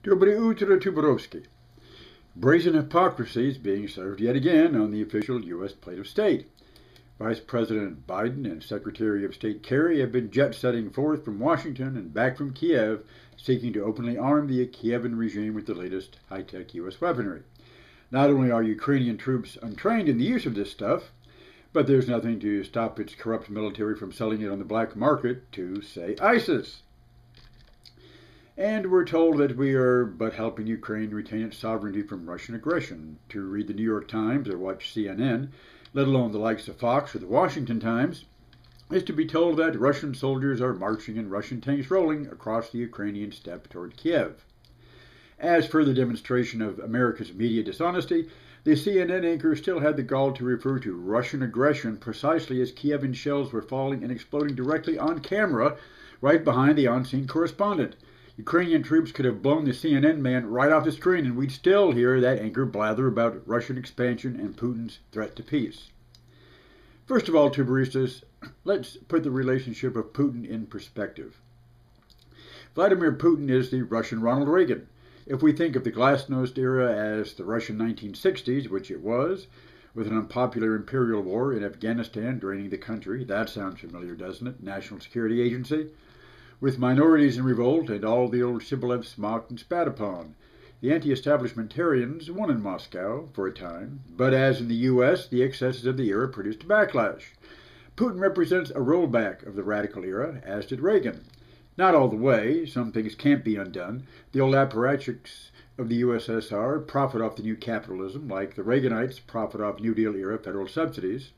Dobry utro, Tuborowski. Brazen hypocrisy is being served yet again on the official U.S. plate of state. Vice President Biden and Secretary of State Kerry have been jet-setting forth from Washington and back from Kiev, seeking to openly arm the Kievan regime with the latest high-tech U.S. weaponry. Not only are Ukrainian troops untrained in the use of this stuff, but there's nothing to stop its corrupt military from selling it on the black market to, say, ISIS. And we're told that we are but helping Ukraine retain its sovereignty from Russian aggression. To read the New York Times or watch CNN, let alone the likes of Fox or the Washington Times, is to be told that Russian soldiers are marching and Russian tanks rolling across the Ukrainian steppe toward Kiev. As further demonstration of America's media dishonesty, the CNN anchor still had the gall to refer to Russian aggression precisely as Kievan shells were falling and exploding directly on camera right behind the on-scene correspondent. Ukrainian troops could have blown the CNN man right off the screen and we'd still hear that anchor blather about Russian expansion and Putin's threat to peace. First of all, Tuberistas, let's put the relationship of Putin in perspective. Vladimir Putin is the Russian Ronald Reagan. If we think of the glasnost era as the Russian 1960s, which it was, with an unpopular imperial war in Afghanistan draining the country, that sounds familiar, doesn't it? National Security Agency. With minorities in revolt and all the old shibboleths mocked and spat upon. The anti-establishmentarians won in Moscow for a time, but as in the U.S., the excesses of the era produced a backlash. Putin represents a rollback of the radical era, as did Reagan. Not all the way, some things can't be undone. The old apparatchiks of the USSR profit off the new capitalism, like the Reaganites profit off New Deal era federal subsidies.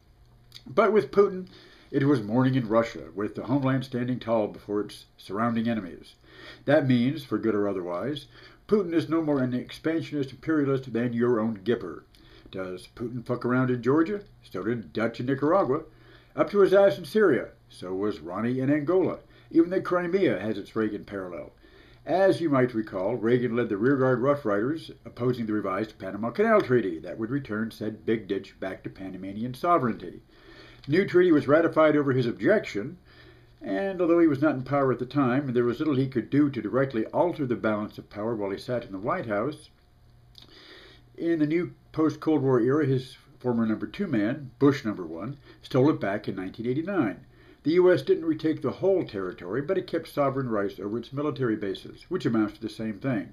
But with Putin, it was morning in Russia, with the homeland standing tall before its surrounding enemies. That means, for good or otherwise, Putin is no more an expansionist imperialist than your own Gipper. Does Putin fuck around in Georgia? So did Dutch in Nicaragua. Up to his ass in Syria. So was Ronnie in Angola. Even the Crimea has its Reagan parallel. As you might recall, Reagan led the rearguard Rough Riders opposing the revised Panama Canal Treaty that would return said big ditch back to Panamanian sovereignty. The new treaty was ratified over his objection, and although he was not in power at the time, and there was little he could do to directly alter the balance of power while he sat in the White House, in the new post-Cold War era, his former number two man, Bush number one, stole it back in 1989. The U.S. didn't retake the whole territory, but it kept sovereign rights over its military bases, which amounts to the same thing.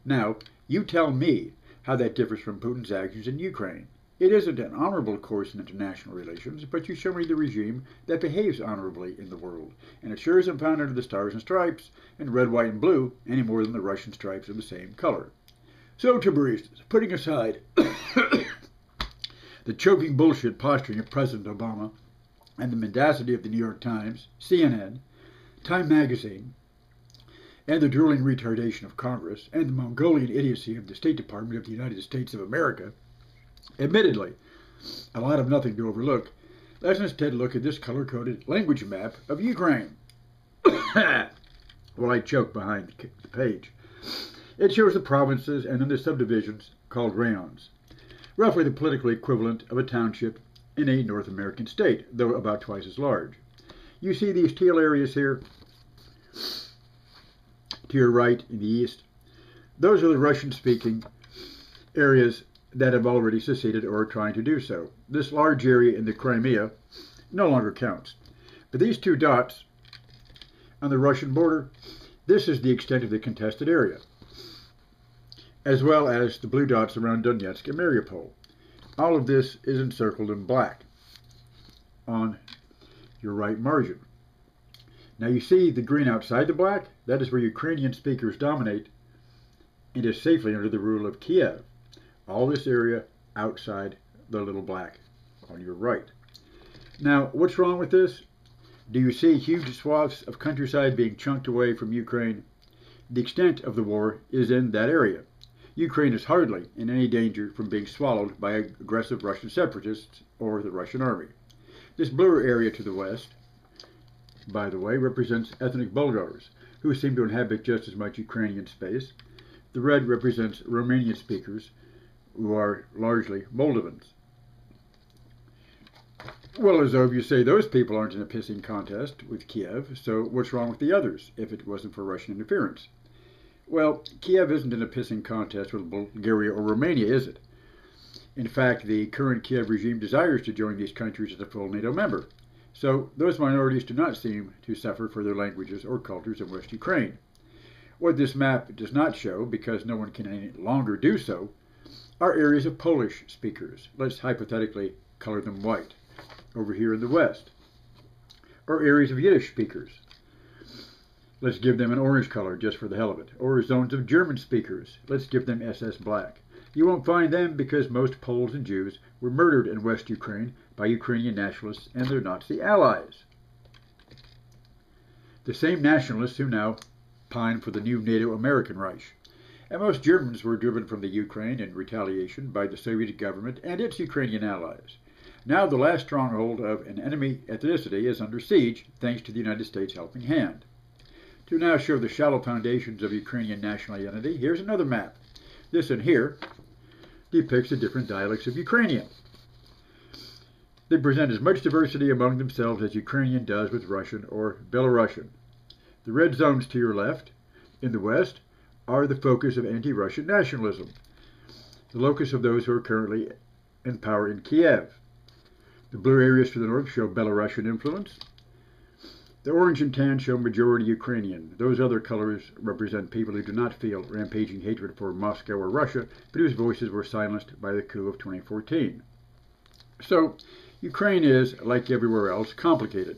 Now, you tell me how that differs from Putin's actions in Ukraine. It isn't an honorable course in international relations, but you show me the regime that behaves honorably in the world, and it sure isn't found under the stars and stripes, and red, white, and blue, any more than the Russian stripes are the same color. So, Tuberistas, putting aside the choking bullshit posturing of President Obama and the mendacity of the New York Times, CNN, Time Magazine, and the drooling retardation of Congress, and the Mongolian idiocy of the State Department of the United States of America, admittedly, a lot of nothing to overlook, let's instead look at this color-coded language map of Ukraine. Well, I choke behind the page. It shows the provinces and then the subdivisions called rayons, roughly the political equivalent of a township in a North American state, though about twice as large. You see these teal areas here to your right in the east? Those are the Russian-speaking areas that have already seceded or are trying to do so. This large area in the Crimea no longer counts. But these two dots on the Russian border, this is the extent of the contested area, as well as the blue dots around Donetsk and Mariupol. All of this is encircled in black on your right margin. Now you see the green outside the black? That is where Ukrainian speakers dominate and is safely under the rule of Kiev. All this area outside the little black on your right. Now, what's wrong with this? Do you see huge swaths of countryside being chunked away from Ukraine? The extent of the war is in that area. Ukraine is hardly in any danger from being swallowed by aggressive Russian separatists or the Russian army. This bluer area to the west, by the way, represents ethnic Bulgars, who seem to inhabit just as much Ukrainian space. The red represents Romanian speakers, who are largely Moldovans. Well, as though if you say those people aren't in a pissing contest with Kiev, so what's wrong with the others if it wasn't for Russian interference? Well, Kiev isn't in a pissing contest with Bulgaria or Romania, is it? In fact, the current Kiev regime desires to join these countries as a full NATO member. So those minorities do not seem to suffer for their languages or cultures in West Ukraine. What this map does not show, because no one can any longer do so, are areas of Polish speakers. Let's hypothetically color them white over here in the West. Or areas of Yiddish speakers. Let's give them an orange color just for the hell of it. Or zones of German speakers. Let's give them SS black. You won't find them because most Poles and Jews were murdered in West Ukraine by Ukrainian nationalists and their Nazi allies. The same nationalists who now pine for the new NATO American Reich. And most Germans were driven from the Ukraine in retaliation by the Soviet government and its Ukrainian allies. Now the last stronghold of an enemy ethnicity is under siege thanks to the United States' helping hand. To now show the shallow foundations of Ukrainian national identity, here's another map. This one here depicts the different dialects of Ukrainian. They present as much diversity among themselves as Ukrainian does with Russian or Belarusian. The red zones to your left, in the West, are the focus of anti-Russian nationalism, the locus of those who are currently in power in Kiev. The blue areas to the north show Belarusian influence. The orange and tan show majority Ukrainian. Those other colors represent people who do not feel rampaging hatred for Moscow or Russia, but whose voices were silenced by the coup of 2014. So, Ukraine is, like everywhere else, complicated.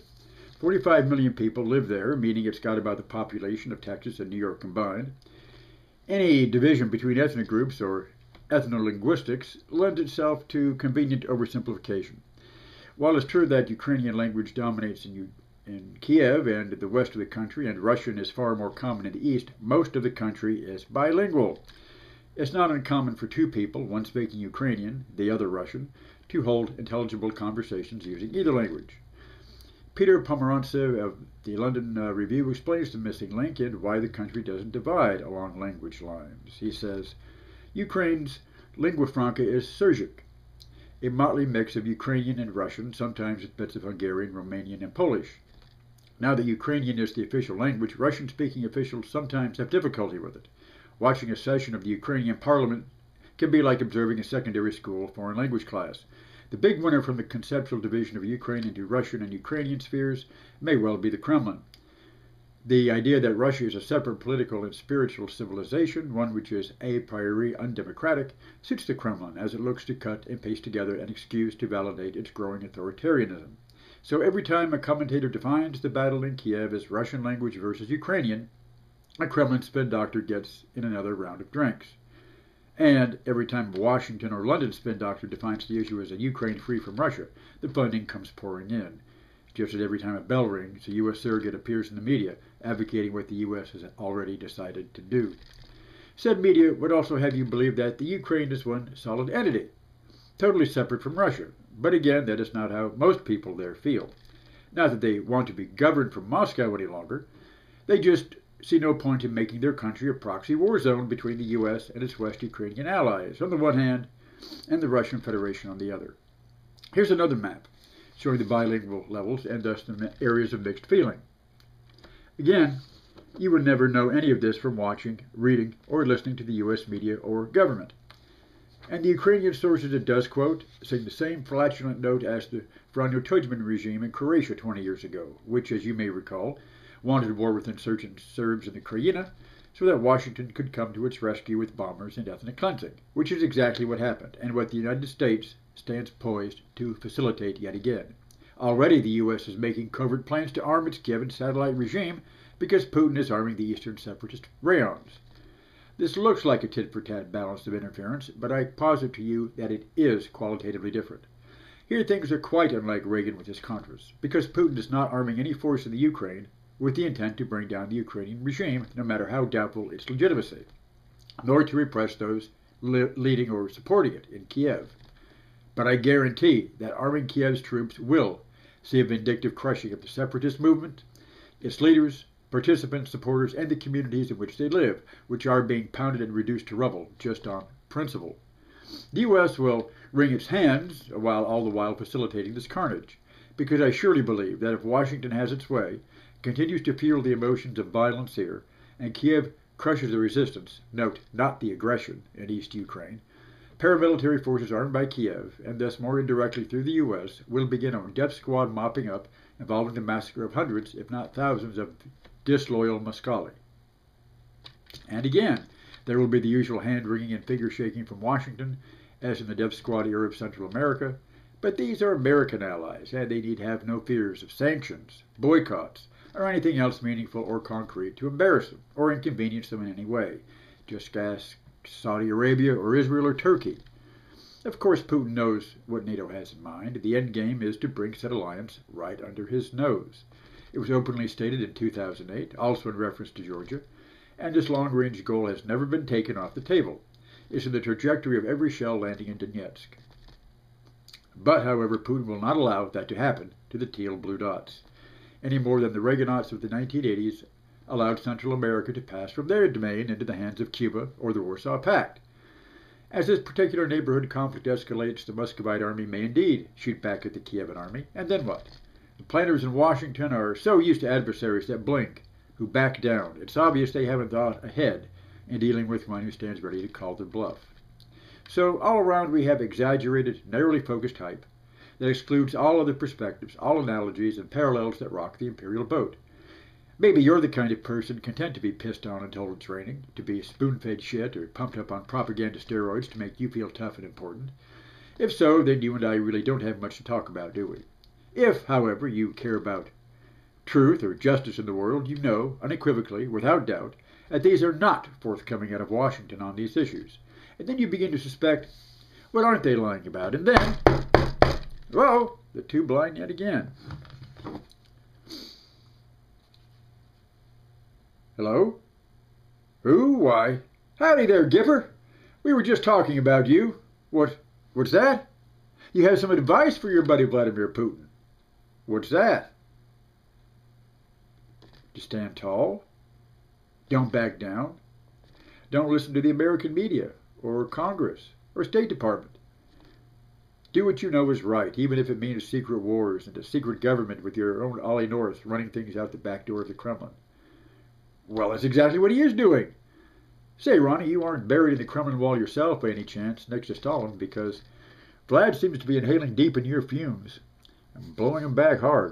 45 million people live there, meaning it's got about the population of Texas and New York combined. Any division between ethnic groups or ethnolinguistics lends itself to convenient oversimplification. While it's true that Ukrainian language dominates in Kiev and the west of the country, and Russian is far more common in the east, most of the country is bilingual. It's not uncommon for two people, one speaking Ukrainian, the other Russian, to hold intelligible conversations using either language. Peter Pomerantsev of the London Review explains the missing link and why the country doesn't divide along language lines. He says, Ukraine's lingua franca is Sergic, a motley mix of Ukrainian and Russian, sometimes with bits of Hungarian, Romanian, and Polish. Now that Ukrainian is the official language, Russian-speaking officials sometimes have difficulty with it. Watching a session of the Ukrainian parliament can be like observing a secondary school foreign language class. The big winner from the conceptual division of Ukraine into Russian and Ukrainian spheres may well be the Kremlin. The idea that Russia is a separate political and spiritual civilization, one which is a priori undemocratic, suits the Kremlin as it looks to cut and paste together an excuse to validate its growing authoritarianism. So every time a commentator defines the battle in Kiev as Russian language versus Ukrainian, a Kremlin spin doctor gets in another round of drinks. And every time Washington or London spin doctor defines the issue as a Ukraine free from Russia, the funding comes pouring in. Just as every time a bell rings, a U.S. surrogate appears in the media advocating what the U.S. has already decided to do. Said media would also have you believe that the Ukraine is one solid entity, totally separate from Russia. But again, that is not how most people there feel. Not that they want to be governed from Moscow any longer. They just see no point in making their country a proxy war zone between the U.S. and its West Ukrainian allies on the one hand and the Russian Federation on the other. Here's another map showing the bilingual levels and thus the areas of mixed feeling. Again, you would never know any of this from watching, reading, or listening to the U.S. media or government. And the Ukrainian sources it does quote sing the same flatulent note as the Franjo Tudjman regime in Croatia 20 years ago, which, as you may recall, wanted war with insurgent Serbs in the Krajina so that Washington could come to its rescue with bombers and ethnic cleansing, which is exactly what happened, and what the United States stands poised to facilitate yet again. Already the U.S. is making covert plans to arm its Kievan satellite regime because Putin is arming the eastern separatist rayons. This looks like a tit-for-tat balance of interference, but I posit to you that it is qualitatively different. Here things are quite unlike Reagan with his Contras, because Putin is not arming any force in the Ukraine with the intent to bring down the Ukrainian regime, no matter how doubtful its legitimacy, nor to repress those leading or supporting it in Kiev. But I guarantee that arming Kiev's troops will see a vindictive crushing of the separatist movement, its leaders, participants, supporters, and the communities in which they live, which are being pounded and reduced to rubble just on principle. The U.S. will wring its hands all the while facilitating this carnage, because I surely believe that if Washington has its way, continues to fuel the emotions of violence here, and Kiev crushes the resistance, note, not the aggression, in East Ukraine, paramilitary forces armed by Kiev, and thus more indirectly through the U.S., will begin a death squad mopping up involving the massacre of hundreds, if not thousands, of disloyal Muscali. And again, there will be the usual hand-wringing and figure-shaking from Washington, as in the death squad era of Central America, but these are American allies, and they need have no fears of sanctions, boycotts, or anything else meaningful or concrete to embarrass them or inconvenience them in any way. Just ask Saudi Arabia or Israel or Turkey. Of course, Putin knows what NATO has in mind. The end game is to bring said alliance right under his nose. It was openly stated in 2008, also in reference to Georgia, and this long-range goal has never been taken off the table. It's in the trajectory of every shell landing in Donetsk. But, however, Putin will not allow that to happen to the teal blue dots, any more than the Reaganites of the 1980s allowed Central America to pass from their domain into the hands of Cuba or the Warsaw Pact. As this particular neighborhood conflict escalates, the Muscovite army may indeed shoot back at the Kievan army, and then what? The planners in Washington are so used to adversaries that blink, who back down. It's obvious they haven't thought ahead in dealing with one who stands ready to call their bluff. So all around we have exaggerated, narrowly focused hype that excludes all other perspectives, all analogies and parallels that rock the imperial boat. Maybe you're the kind of person content to be pissed on and told it's raining, to be spoon-fed shit or pumped up on propaganda steroids to make you feel tough and important. If so, then you and I really don't have much to talk about, do we? If, however, you care about truth or justice in the world, you know, unequivocally, without doubt, that these are not forthcoming out of Washington on these issues. And then you begin to suspect, what aren't they lying about? And then, whoa, the two blind yet again. Hello? Who? Why? Howdy there, Gipper. We were just talking about you. What's that? You have some advice for your buddy Vladimir Putin. What's that? To stand tall. Don't back down. Don't listen to the American media, or Congress, or State Department. Do what you know is right, even if it means secret wars and a secret government with your own Ollie North running things out the back door of the Kremlin. Well, that's exactly what he is doing. Say, Ronnie, you aren't buried in the Kremlin wall yourself by any chance next to Stalin, because Vlad seems to be inhaling deep in your fumes and blowing them back hard.